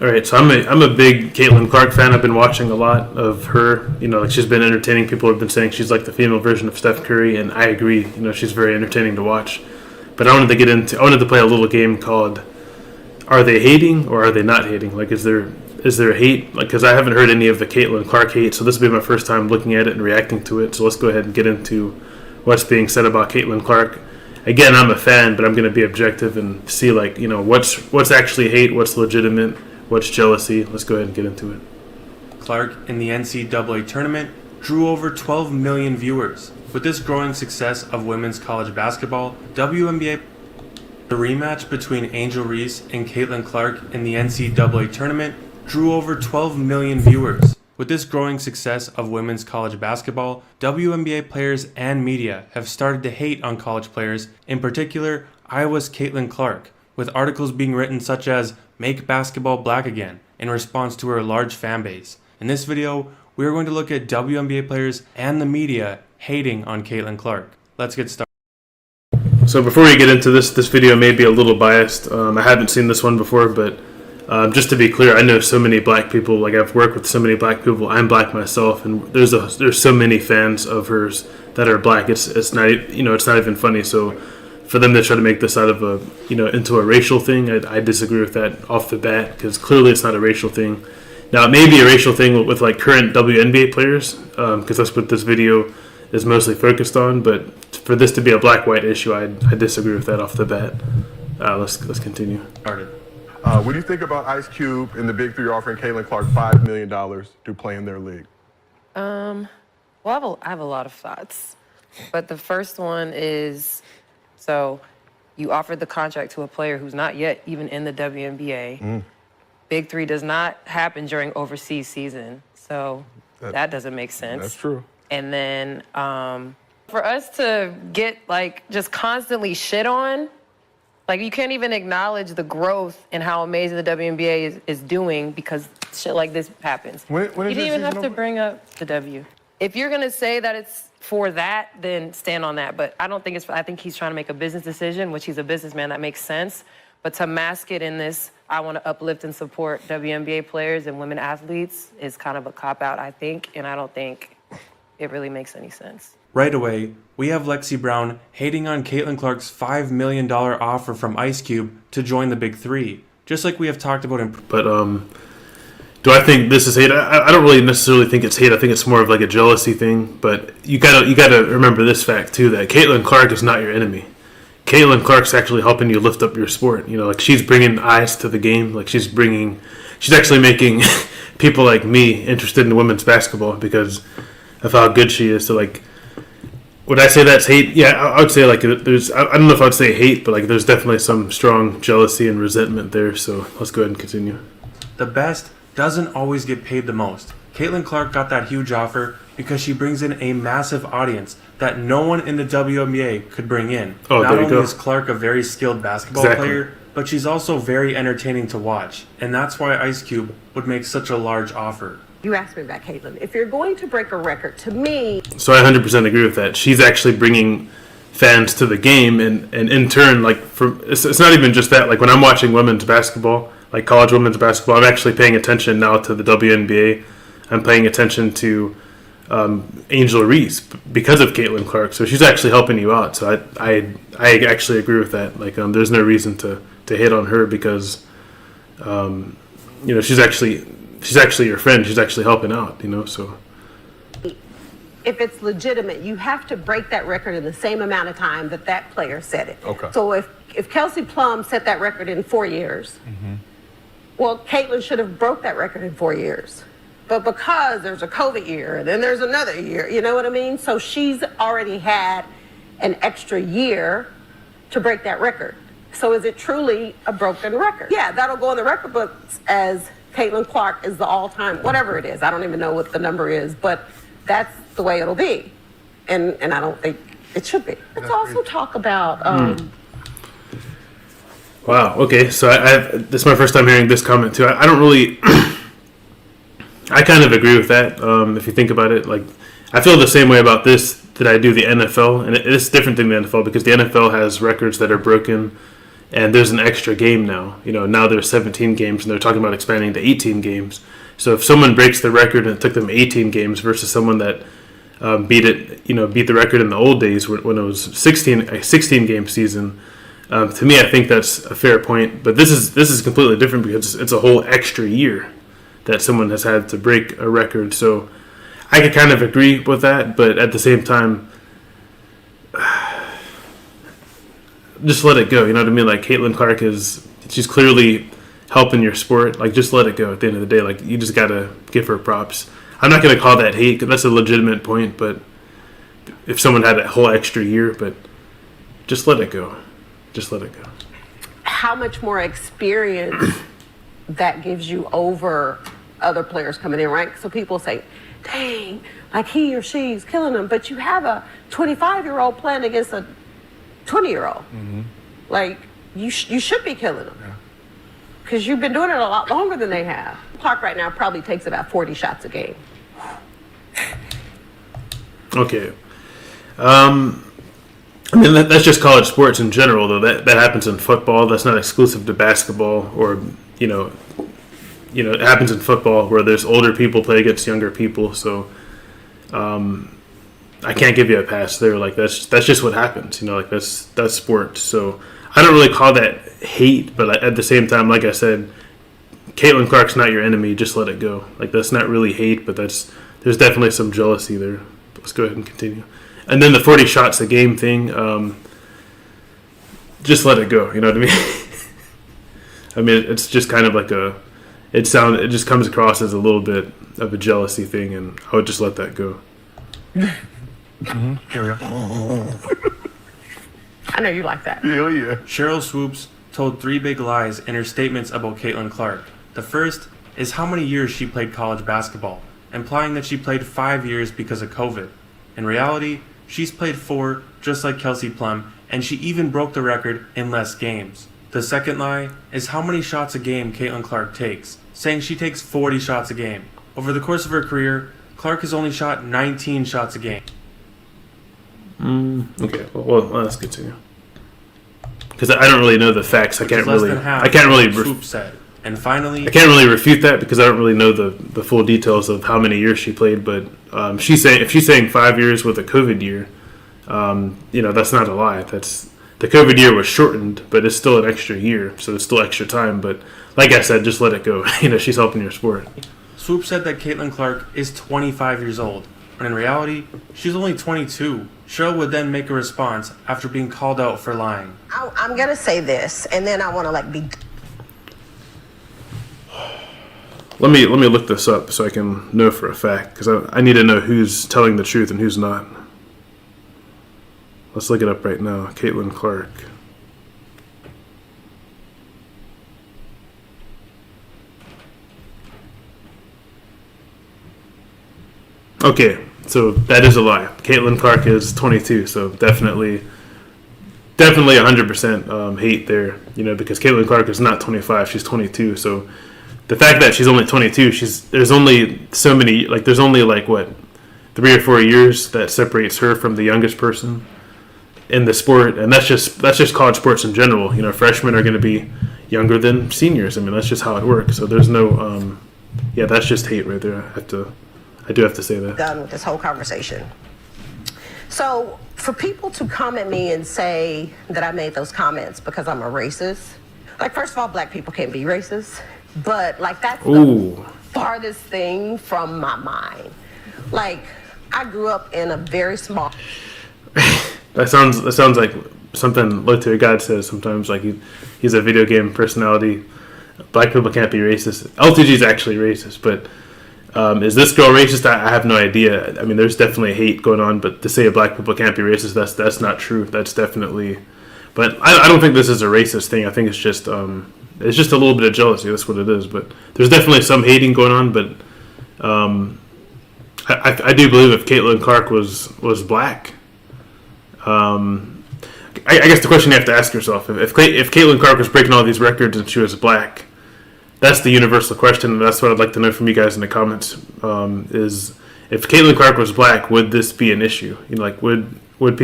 All right, so I'm a big Caitlin Clark fan. I've been watching a lot of her. Like she's been entertaining. People have been saying she's like the female version of Steph Curry, and I agree. She's very entertaining to watch. But I wanted to play a little game called "Are they hating or are they not hating?" Like, is there hate? Like, because I haven't heard any of the Caitlin Clark hate, so this will be my first time looking at it and reacting to it. So let's go ahead and get into what's being said about Caitlin Clark. Again, I'm a fan, but I'm going to be objective and see what's actually hate, what's legitimate. What's jealousy? Let's go ahead and get into it. Clark in the NCAA tournament drew over 12 million viewers. With this growing success of women's college basketball, WNBA, the rematch between Angel Reese and Caitlin Clark in the NCAA tournament drew over 12 million viewers. With this growing success of women's college basketball, WNBA players and media have started to hate on college players, in particular Iowa's Caitlin Clark, with articles being written such as "Make basketball black again" in response to her large fan base. In this video, we are going to look at WNBA players and the media hating on Caitlin Clark. Let's get started. So before we get into this video may be a little biased. I haven't seen this one before, but just to be clear, I know so many black people. Like, I've worked with so many black people. I'm black myself, and there's so many fans of hers that are black. It's not it's not even funny. So for them to try to make this out of into a racial thing, I disagree with that off the bat, because clearly it's not a racial thing. Now, it may be a racial thing with like current WNBA players, because that's what this video is mostly focused on. But for this to be a black-white issue, I disagree with that off the bat. Let's continue. What do you think about Ice Cube and the Big Three offering Caitlin Clark $5 million to play in their league? Well, I have a lot of thoughts, but the first one is, so you offered the contract to a player who's not yet even in the WNBA. Big Three does not happen during overseas season, so that doesn't make sense. That's true. And then for us to get just constantly shit on, you can't even acknowledge the growth and how amazing the WNBA is doing because shit like this happens. You didn't even have to bring up the W. If you're gonna say that it's for that, then stand on that. But I don't think I think he's trying to make a business decision, which he's a businessman, that makes sense. But to mask it in this, I want to uplift and support WNBA players and women athletes, is kind of a cop-out, I think, and I don't think it really makes any sense. Right away, we have Lexi Brown hating on Caitlin Clark's $5 million offer from Ice Cube to join the Big Three, just like we have talked about in... But do I think this is hate? I don't really necessarily think it's hate. I think it's more of like a jealousy thing. But you gotta remember this fact too, that Caitlin Clark is not your enemy. Caitlin Clark's actually helping you lift up your sport. She's bringing eyes to the game. She's actually making people like me interested in women's basketball because of how good she is. So would I say that's hate? Yeah, I would say there's. I don't know if I'd say hate, but there's definitely some strong jealousy and resentment there. So let's go ahead and continue. The best doesn't always get paid the most. Caitlin Clark got that huge offer because she brings in a massive audience that no one in the WNBA could bring in. Not only is Clark a very skilled basketball player, but she's also very entertaining to watch. And that's why Ice Cube would make such a large offer. You asked me about Caitlin. If you're going to break a record, to me... So I 100% agree with that. She's actually bringing fans to the game, and in turn, it's not even just that. When I'm watching women's basketball, college women's basketball, I'm actually paying attention now to the WNBA. I'm paying attention to Angel Reese because of Caitlin Clark. So she's actually helping you out. So I actually agree with that. There's no reason to hate on her because she's actually your friend. She's actually helping out. So if it's legitimate, you have to break that record in the same amount of time that player set it. Okay. So if Kelsey Plum set that record in 4 years, well, Caitlin should have broke that record in 4 years. But because there's a COVID year, and then there's another year, you know what I mean? So she's already had an extra year to break that record. So is it truly a broken record? Yeah, that'll go in the record books as Caitlin Clark is the all-time, whatever it is. I don't even know what the number is, but that's the way it'll be. And I don't think it should be. Let's also talk about... Wow, okay, so this is my first time hearing this comment too. I don't really... I kind of agree with that. If you think about it, I feel the same way about this that I do the NFL, and it's different than the NFL because the NFL has records that are broken and there's an extra game now. Now there's 17 games, and they're talking about expanding to 18 games. So if someone breaks the record and it took them 18 games versus someone that beat the record in the old days when it was a 16 game season, to me, I think that's a fair point. But this is completely different because it's a whole extra year that someone has had to break a record. So I could kind of agree with that, but at the same time, just let it go. You know what I mean? Like, Caitlin Clark she's clearly helping your sport. Like, just let it go at the end of the day. Like, you just got to give her props. I'm not going to call that hate, because that's a legitimate point, but if someone had a whole extra year, but just let it go. Just let it go. How much more experience that gives you over other players coming in, right? So people say, dang, like he or she's killing them, but you have a 25-year-old playing against a 20-year-old. Mm-hmm. Like, you should be killing them. Because you've been doing it a lot longer than they have. Clark right now probably takes about 40 shots a game. Okay. I mean, that's just college sports in general, though. That happens in football. That's not exclusive to basketball, or, it happens in football where there's older people play against younger people. So I can't give you a pass there. Like, that's just what happens. Like, that's sport. So I don't really call that hate, but at the same time, like I said, Caitlin Clark's not your enemy. Just let it go. Like, that's not really hate, but there's definitely some jealousy there. Let's go ahead and continue. And then the 40 shots a game thing, just let it go. You know what I mean? I mean, it's just kind of like it just comes across as a little bit of a jealousy thing, and I would just let that go. Mm-hmm. Here we go. I know you like that. Yeah. Cheryl Swoops told 3 big lies in her statements about Caitlin Clark. The first is how many years she played college basketball, implying that she played 5 years because of COVID. In reality, she's played 4, just like Kelsey Plum, and she even broke the record in less games. The second lie is how many shots a game Caitlin Clark takes, saying she takes 40 shots a game. Over the course of her career, Clark has only shot 19 shots a game. Okay, well, let's continue. Because I don't really know the facts. I can't really said. And finally, I can't really refute that because I don't really know the full details of how many years she played. But if she's saying 5 years with a COVID year, that's not a lie. The COVID year was shortened, but it's still an extra year, so it's still extra time. But like I said, just let it go. She's helping your sport. Swoop said that Caitlin Clark is 25 years old, when in reality, she's only 22. Cheryl would then make a response after being called out for lying. I'm going to say this, and then I want to be... Let me look this up so I can know for a fact, because I need to know who's telling the truth and who's not. Let's look it up right now. Caitlin Clark. Okay, so that is a lie. Caitlin Clark is 22, so definitely 100% hate there, because Caitlin Clark is not 25, she's 22, so the fact that she's only 22, there's only so many, there's only 3 or 4 years that separates her from the youngest person in the sport, and that's just college sports in general. Freshmen are going to be younger than seniors. I mean, that's just how it works. So there's no, that's just hate right there. I do have to say that. Done with this whole conversation. So for people to come at me and say that I made those comments because I'm a racist, first of all, black people can't be racist, but that's the farthest thing from my mind. I grew up in a very small... That sounds like something Luther God says sometimes. He's a video game personality. Black people can't be racist. LTG is actually racist, but is this girl racist? I have no idea. I mean, there's definitely hate going on, but to say black people can't be racist, that's not true. That's definitely. But I don't think this is a racist thing. I think it's just a little bit of jealousy. That's what it is. But there's definitely some hating going on. But I do believe if Caitlin Clark was black. I guess the question you have to ask yourself, if Caitlin Clark was breaking all these records and she was black, that's the universal question, and that's what I'd like to know from you guys in the comments, is if Caitlin Clark was black, would this be an issue? Would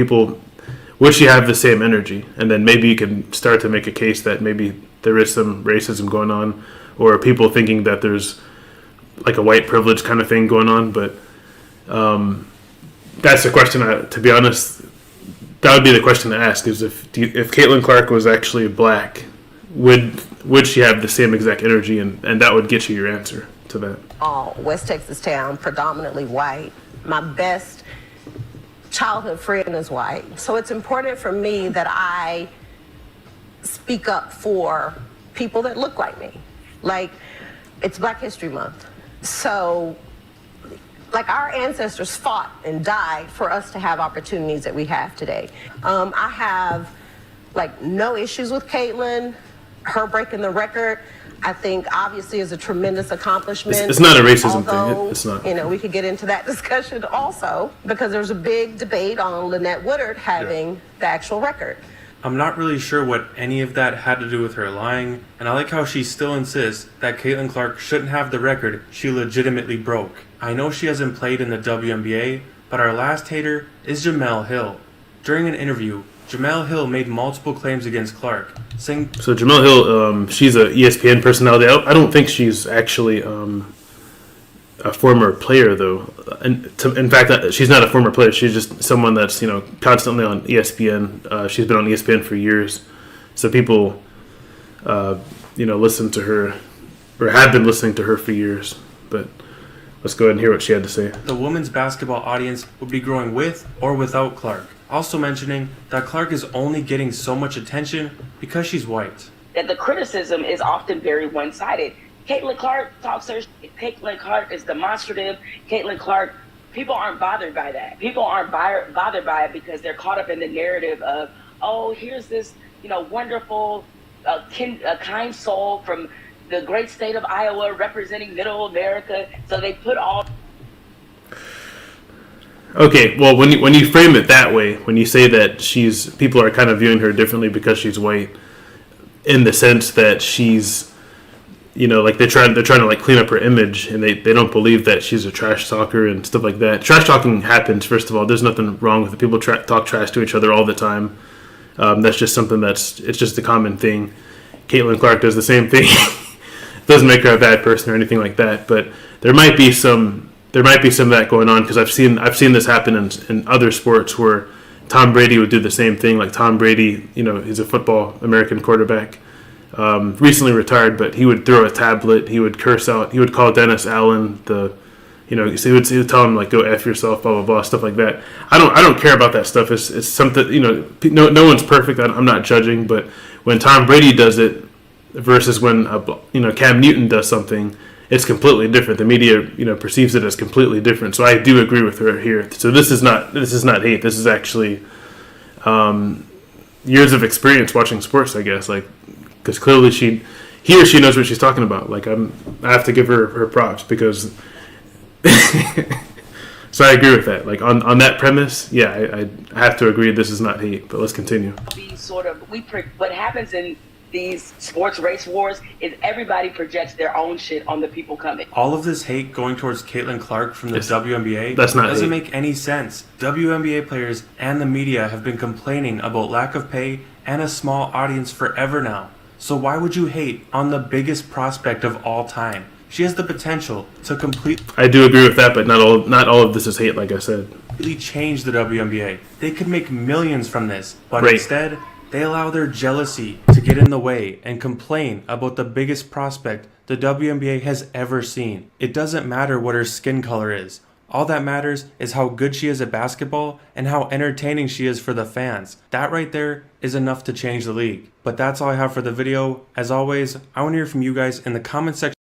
would she have the same energy? And then maybe you can start to make a case that maybe there is some racism going on, or people thinking that there's like a white privilege kind of thing going on. But that's the question. To be honest, that would be the question to ask: is if Caitlin Clark was actually black, would she have the same exact energy? And that would get you your answer to that. West Texas town, predominantly white. My best childhood friend is white. So it's important for me that I speak up for people that look like me. Like, it's Black History Month. So, like, our ancestors fought and died for us to have opportunities that we have today. I have, like, no issues with Caitlin. Her breaking the record, I think, obviously is a tremendous accomplishment. It's not a racism thing. It's not. You know, we could get into that discussion also, because there's a big debate on Lynette Woodard having the actual record. I'm not really sure what any of that had to do with her lying, and I like how she still insists that Caitlin Clark shouldn't have the record she legitimately broke. I know she hasn't played in the WNBA, but our last hater is Jemele Hill. During an interview, Jemele Hill made multiple claims against Clark, saying... So Jemele Hill, she's a ESPN personality. I don't think she's actually a former player, though. In fact, she's not a former player. She's just someone that's, constantly on ESPN. She's been on ESPN for years. So people, listen to her, or have been listening to her for years. But let's go ahead and hear what she had to say. The women's basketball audience would be growing with or without Clark. Also mentioning that Clark is only getting so much attention because she's white. That the criticism is often very one-sided. Caitlin Clark talks her shit. Caitlin Clark is demonstrative. Caitlin Clark, people aren't bothered by that. People aren't bothered by it because they're caught up in the narrative of, oh, here's this, wonderful, kind soul from the great state of Iowa representing Middle America. So they put all... Okay, well, when you frame it that way, when you say that people are kind of viewing her differently because she's white, in the sense that she's, like they're trying to like clean up her image, and they don't believe that she's a trash talker and stuff like that. Trash talking happens. First of all, there's nothing wrong with it. People talk trash to each other all the time. That's just something it's just a common thing. Caitlin Clark does the same thing. It doesn't make her a bad person or anything like that, but there might be some of that going on, because I've seen this happen in other sports where Tom Brady would do the same thing. Like Tom Brady, he's a football American quarterback, recently retired, but he would throw a tablet. He would curse out. He would call Dennis Allen so he would tell him like, go F yourself, blah blah blah, stuff like that. I don't care about that stuff. It's something, no one's perfect. I'm not judging, but when Tom Brady does it versus when Cam Newton does something, it's completely different. The media, perceives it as completely different. So I do agree with her here. So this is not hate. This is actually years of experience watching sports, I guess. Like, because clearly he or she knows what she's talking about. Like, I have to give her props, because. So I agree with that. Like on that premise, yeah, I have to agree. This is not hate. But let's continue. What happens in these sports race wars is everybody projects their own shit on the people coming. All of this hate going towards Caitlin Clark from the WNBA doesn't make any sense. WNBA players and the media have been complaining about lack of pay and a small audience forever now. So why would you hate on the biggest prospect of all time? She has the potential to I do agree with that, but not all of this is hate, like I said. completely change the WNBA. They could make millions from this, but Right. instead, they allow their jealousy to get in the way and complain about the biggest prospect the WNBA has ever seen. It doesn't matter what her skin color is. All that matters is how good she is at basketball and how entertaining she is for the fans. That right there is enough to change the league. But that's all I have for the video. As always, I want to hear from you guys in the comment section.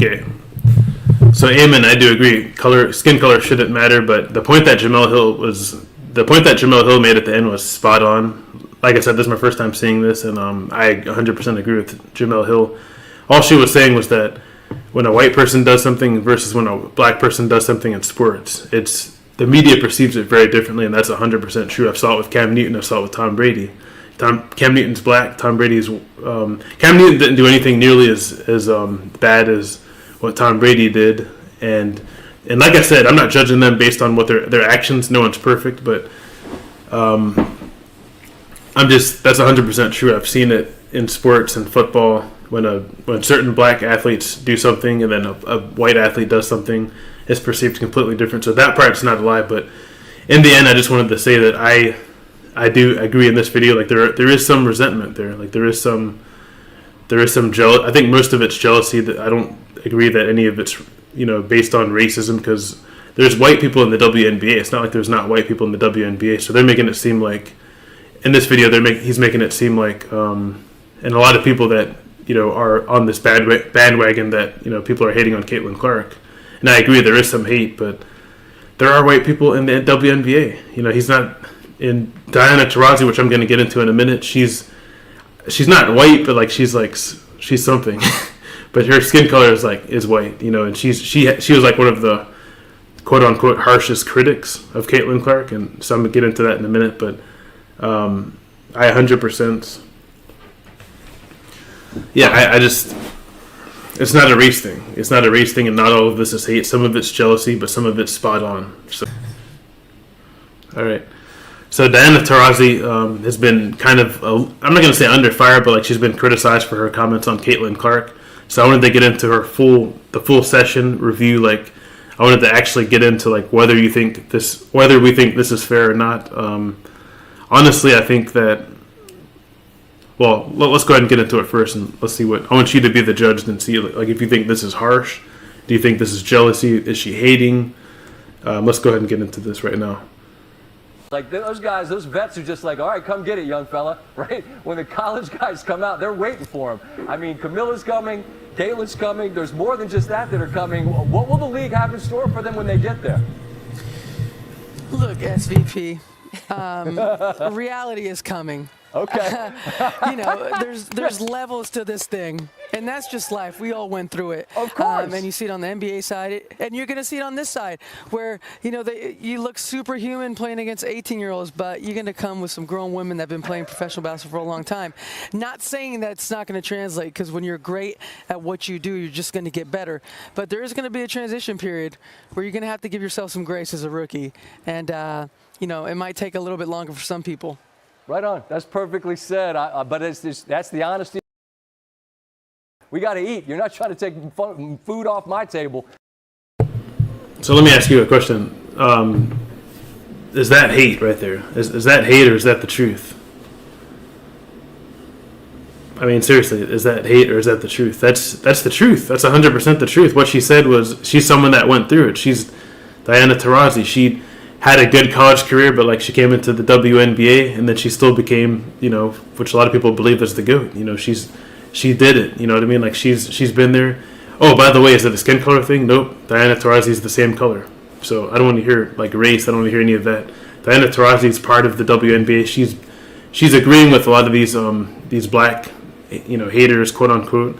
Okay. So, amen, I do agree. Skin color shouldn't matter, but the point that Jemele Hill made at the end was spot on. Like I said, this is my first time seeing this, and I 100% agree with Jemele Hill. All she was saying was that when a white person does something versus when a black person does something in sports, the media perceives it very differently, and that's 100% true. I saw it with Cam Newton. I saw it with Tom Brady. Cam Newton's black. Cam Newton didn't do anything nearly as bad as what Tom Brady did, and like I said, I'm not judging them based on what their actions. No one's perfect, but that's 100% true. I've seen it in sports and football when certain black athletes do something and then a white athlete does something, it's perceived completely different. So that part's not a lie, but in the end, I just wanted to say that I do agree in this video. Like there is some resentment there. Like there is some jealousy. I think most of it's jealousy. That I don't agree that any of it's based on racism, because there's white people in the WNBA. It's not like there's not white people in the WNBA. So they're making it seem like in this video he's making it seem like and a lot of people that are on this bandwagon that people are hating on Caitlin Clark. And I agree there is some hate, but there are white people in the WNBA. He's not in Diana Taurasi, which I'm going to get into in a minute. She's not white, but like she's something. But her skin color is white, and she was like one of the quote unquote harshest critics of Caitlin Clark, and so I'm going to get into that in a minute. But I 100%. Yeah, I just. It's not a race thing. It's not a race thing, and not all of this is hate. Some of it's jealousy, but some of it's spot on. So, all right. So Diana Taurasi has been kind of, I'm not going to say under fire, but like she's been criticized for her comments on Caitlin Clark. So I wanted to get into the full session review. Like I wanted to actually get into like whether we think this is fair or not. Honestly, I think that. Well, let's go ahead and get into it first, and let's see I want you to be the judge and see, like, if you think this is harsh. Do you think this is jealousy? Is she hating? Let's go ahead and get into this right now. Like those guys, those vets are just like, all right, come get it, young fella, right? When the college guys come out, they're waiting for them. I mean, Camilla's coming, Caitlin's coming. There's more than just that are coming. What will the league have in store for them when they get there? Look, SVP, reality is coming. Okay. There's levels to this thing, and that's just life. We all went through it. Of course. And you see it on the NBA side, and you're going to see it on this side, where you look superhuman playing against 18-year-olds, but you're going to come with some grown women that have been playing professional basketball for a long time. Not saying that it's not going to translate, because when you're great at what you do, you're just going to get better. But there is going to be a transition period where you're going to have to give yourself some grace as a rookie, and it might take a little bit longer for some people. Right on. That's perfectly said. But that's the honesty. We got to eat. You're not trying to take food off my table. So let me ask you a question. Is that hate right there? Is that hate, or is that the truth? I mean, seriously, is that hate or is that the truth? That's the truth. That's 100% the truth. What she said was she's someone that went through it. She's Diana Taurasi. She had a good college career, but like she came into the WNBA, and then she still became, which a lot of people believe is the GOAT. She did it. You know what I mean? Like she's been there. Oh, by the way, is it a skin color thing? Nope. Diana Taurasi is the same color. So I don't want to hear like race. I don't want to hear any of that. Diana Taurasi is part of the WNBA. She's agreeing with a lot of these black, haters, quote unquote.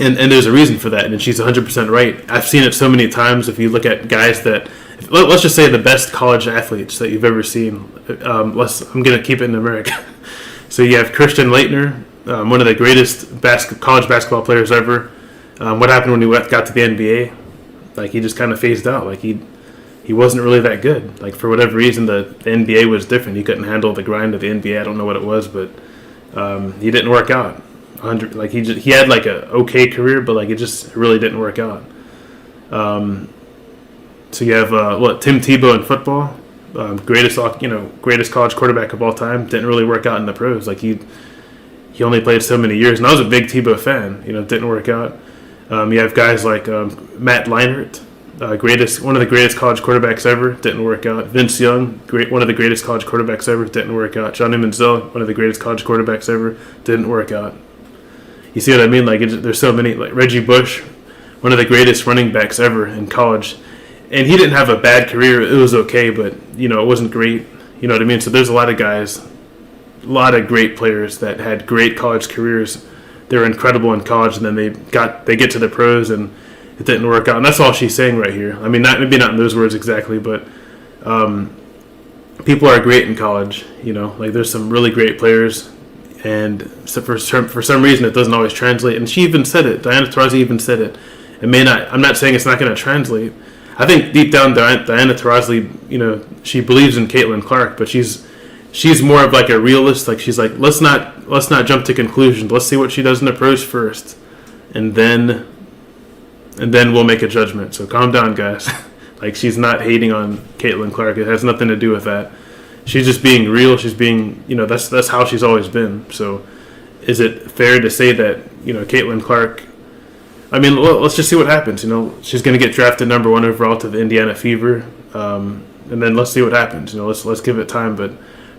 And there's a reason for that, and she's 100% right. I've seen it so many times. If you look at guys that, let's just say the best college athletes that you've ever seen. I'm going to keep it in America. So you have Christian Laettner, one of the greatest college basketball players ever. What happened when he got to the NBA? Like he just kind of phased out. Like he wasn't really that good. Like for whatever reason, the NBA was different. He couldn't handle the grind of the NBA. I don't know what it was, but he didn't work out. He had like a okay career, but like it just really didn't work out. So you have Tim Tebow in football, greatest college quarterback of all time. Didn't really work out in the pros. Like he only played so many years, and I was a big Tebow fan. Didn't work out. You have guys like Matt Leinart, one of the greatest college quarterbacks ever. Didn't work out. Vince Young, one of the greatest college quarterbacks ever. Didn't work out. Johnny Manziel, one of the greatest college quarterbacks ever. Didn't work out. You see what I mean? Like there's so many. Like Reggie Bush, one of the greatest running backs ever in college, and he didn't have a bad career. It was okay, but it wasn't great. You know what I mean? So there's a lot of guys, a lot of great players that had great college careers. They were incredible in college, and then they get to the pros, and it didn't work out. And that's all she's saying right here. I mean, maybe not in those words exactly, but people are great in college. Like there's some really great players. And so for some reason, it doesn't always translate. And she even said it. Diana Taurasi even said it. It may not. I'm not saying it's not going to translate. I think deep down, Diana Taurasi, she believes in Caitlin Clark, but she's she's more of like a realist. Like she's like, let's not jump to conclusions. Let's see what she does in the pros first, and then we'll make a judgment. So calm down, guys. Like, she's not hating on Caitlin Clark. It has nothing to do with that. She's just being real. She's being, that's how she's always been. So is it fair to say that, Caitlin Clark, I mean, let's just see what happens. She's going to get drafted number 1 overall to the Indiana Fever. And then let's see what happens. Let's give it time. But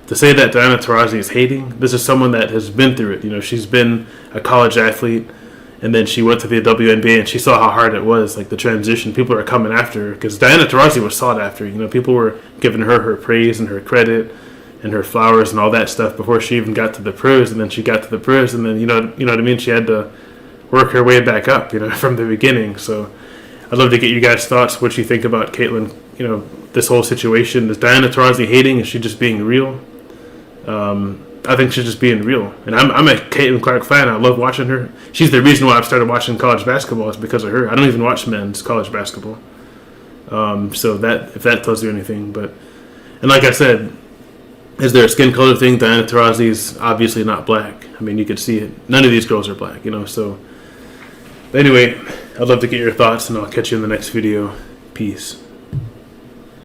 to say that Diana Taurasi is hating, this is someone that has been through it. She's been a college athlete. And then she went to the WNBA, and she saw how hard it was, like the transition. People are coming after her because Diana Taurasi was sought after. People were giving her praise and her credit and her flowers and all that stuff before she even got to the pros. And then she got to the pros, and then you know what I mean. She had to work her way back up, from the beginning. So I'd love to get you guys' thoughts. What you think about Caitlin? This whole situation. Is Diana Taurasi hating? Is she just being real? I think she's just being real. And I'm a Caitlin Clark fan. I love watching her. She's the reason why I've started watching college basketball is because of her. I don't even watch men's college basketball. So that, if that tells you anything. And like I said, is there a skin color thing? Diana Taurasi is obviously not black. I mean, you could see it. None of these girls are black, so. But anyway, I'd love to get your thoughts, and I'll catch you in the next video. Peace.